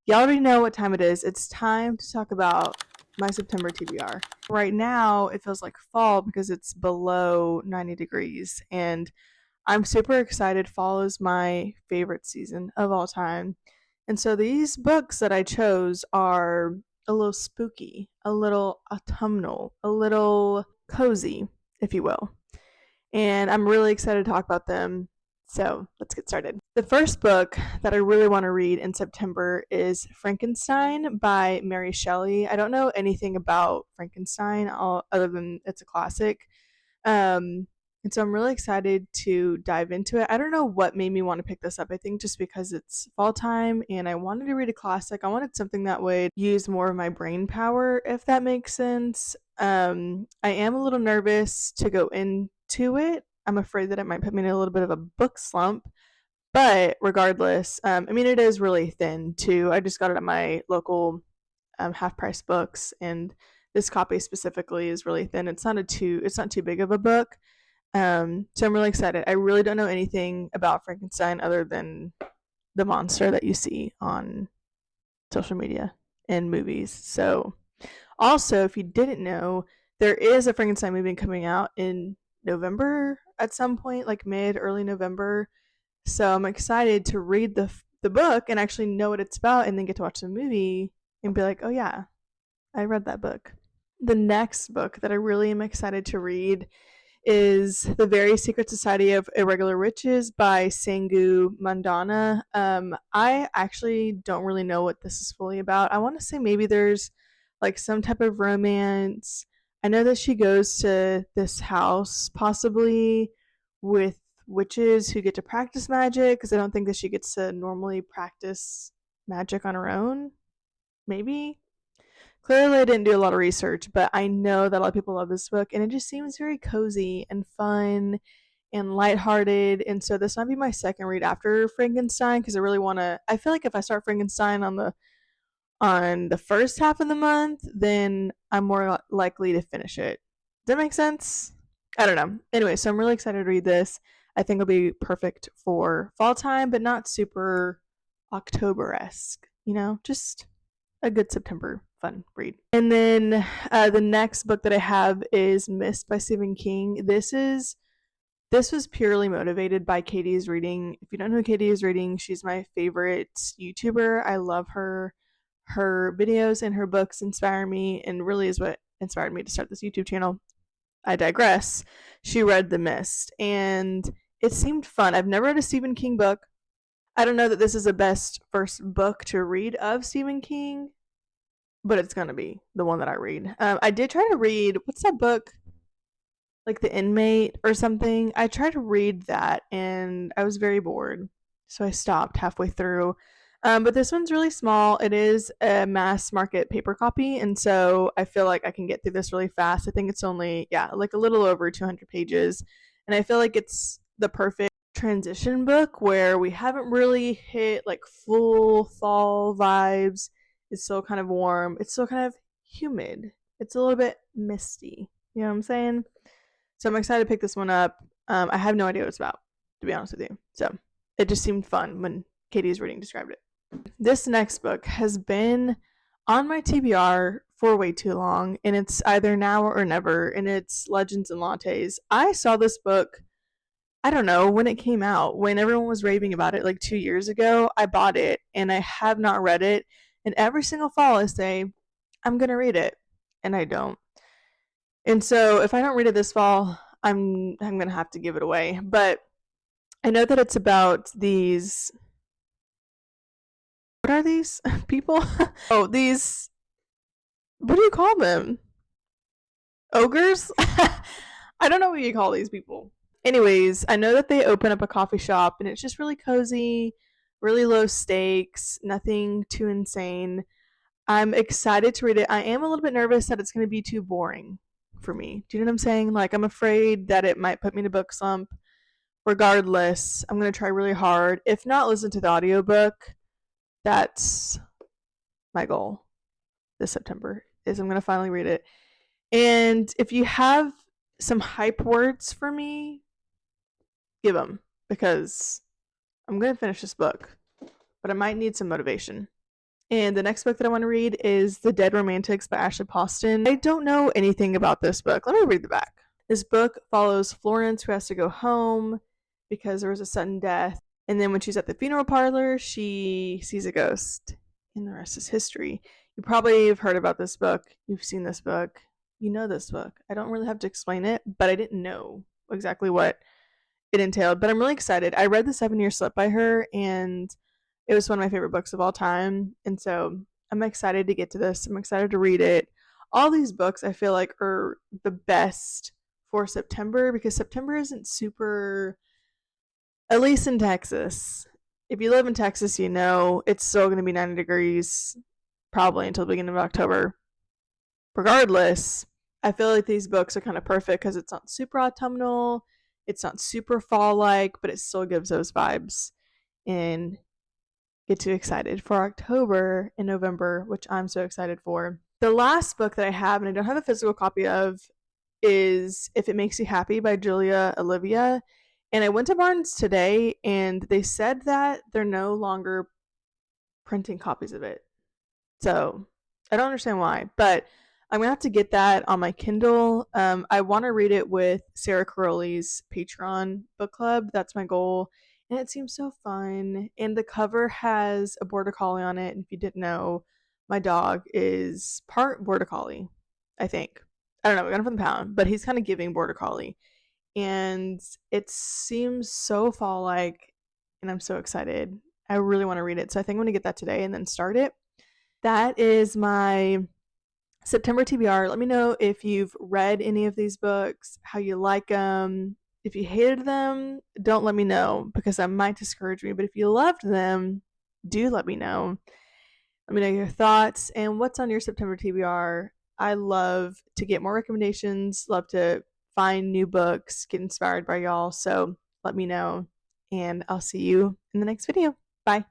Y'all already know what time it is. It's time to talk about my September TBR. Right now, it feels like fall because it's below 90 degrees, and I'm super excited. Fall is my favorite season of all time. And so these books that I chose are a little spooky, a little autumnal, a little cozy, if you will. And I'm really excited to talk about them. So let's get started. The first book that I really want to read in September is Frankenstein by Mary Shelley. I don't know anything about Frankenstein other than it's a classic. And so I'm really excited to dive into it. I don't know what made me want to pick this up. I think just because it's fall time and I wanted to read a classic. I wanted something that would use more of my brain power, if that makes sense. I am a little nervous to go into it. I'm afraid that it might put me in a little bit of a book slump. But regardless, I mean, it is really thin too. I just got it at my local half price books, and this copy specifically is really thin. It's not too big of a book. So I'm really excited. I really don't know anything about Frankenstein other than the monster that you see on social media and movies. So, also, if you didn't know, there is a Frankenstein movie coming out in November at some point, like early November. So I'm excited to read the book and actually know what it's about, and then get to watch the movie and be like, oh yeah, I read that book. The next book that I really am excited to read is The Very Secret Society of Irregular Witches by Sangu Mandana. I actually don't really know what this is fully about. I want to say maybe there's like some type of romance. I know that she goes to this house possibly with witches who get to practice magic, because I don't think that she gets to normally practice magic on her own. Maybe. Clearly, I didn't do a lot of research, but I know that a lot of people love this book, and it just seems very cozy and fun and lighthearted. And so this might be my second read after Frankenstein, because I really want to. I feel like if I start Frankenstein on the first half of the month, then I'm more likely to finish it. Does that make sense? I don't know. Anyway, so I'm really excited to read this. I think it'll be perfect for fall time, but not super October esque. Just a good September fun read. And then the next book that I have is Mist by Stephen King. This was purely motivated by Katie's reading. If you don't know who Katie is reading, she's my favorite YouTuber. I love her. Her videos and her books inspire me, and really is what inspired me to start this YouTube channel. I digress. She read The Mist, and it seemed fun. I've never read a Stephen King book. I don't know that this is the best first book to read of Stephen King, but it's gonna be the one that I read. I did try to read, what's that book? Like The Inmate or something. I tried to read that and I was very bored, so I stopped halfway through. But this one's really small. It is a mass market paper copy, and so I feel like I can get through this really fast. I think it's only, yeah, like a little over 200 pages, and I feel like it's the perfect transition book where we haven't really hit like full fall vibes. It's still kind of warm. It's still kind of humid. It's a little bit misty. You know what I'm saying? So I'm excited to pick this one up. I have no idea what it's about, to be honest with you. So it just seemed fun when Katie's reading described it. This next book has been on my TBR for way too long, and it's either now or never, and it's Legends and Lattes. I saw this book, I don't know, when it came out, when everyone was raving about it like 2 years ago. I bought it, and I have not read it. And every single fall I say, I'm going to read it, and I don't. And so if I don't read it this fall, I'm going to have to give it away. But I know that it's about these, what are these people? Oh, these, what do you call them? Ogres? I don't know what you call these people. Anyways, I know that they open up a coffee shop, and it's just really cozy, really low stakes, nothing too insane. I'm excited to read it. I am a little bit nervous that it's going to be too boring for me. Do you know what I'm saying? Like, I'm afraid that it might put me in a book slump. Regardless, I'm going to try really hard. If not, listen to the audiobook. That's my goal this September, is I'm going to finally read it. And if you have some hype words for me, give them, because I'm going to finish this book, but I might need some motivation. And the next book that I want to read is The Dead Romantics by Ashley Poston. I don't know anything about this book. Let me read the back. This book follows Florence, who has to go home because there was a sudden death. And then when she's at the funeral parlor, she sees a ghost. And the rest is history. You probably have heard about this book. You've seen this book. You know this book. I don't really have to explain it, but I didn't know exactly what it entailed. But I'm really excited. I read The 7-Year Slip by her, and it was one of my favorite books of all time. And so I'm excited to get to this. I'm excited to read it. All these books I feel like are the best for September because September isn't super, at least in Texas. If you live in Texas, you know it's still going to be 90 degrees probably until the beginning of October. Regardless, I feel like these books are kind of perfect because it's not super autumnal, it's not super fall like, but it still gives those vibes. And get too excited for October and November, which I'm so excited for. The last book that I have, and I don't have a physical copy of, is If It Makes You Happy by Julia Olivia. And I went to Barnes today and they said that they're no longer printing copies of it. So I don't understand why, but I'm gonna have to get that on my Kindle. I want to read it with Sarah Caroli's Patreon book club. That's my goal, and it seems so fun. And the cover has a border collie on it. And if you didn't know, my dog is part border collie. I think I don't know. We got him from the pound, but he's kind of giving border collie, and it seems so fall like, and I'm so excited. I really want to read it, so I think I'm gonna get that today and then start it. That is my September TBR. Let me know if you've read any of these books, how you like them. If you hated them, don't let me know because that might discourage me. But if you loved them, do let me know. Let me know your thoughts and what's on your September TBR. I love to get more recommendations, love to find new books, get inspired by y'all. So let me know, and I'll see you in the next video. Bye.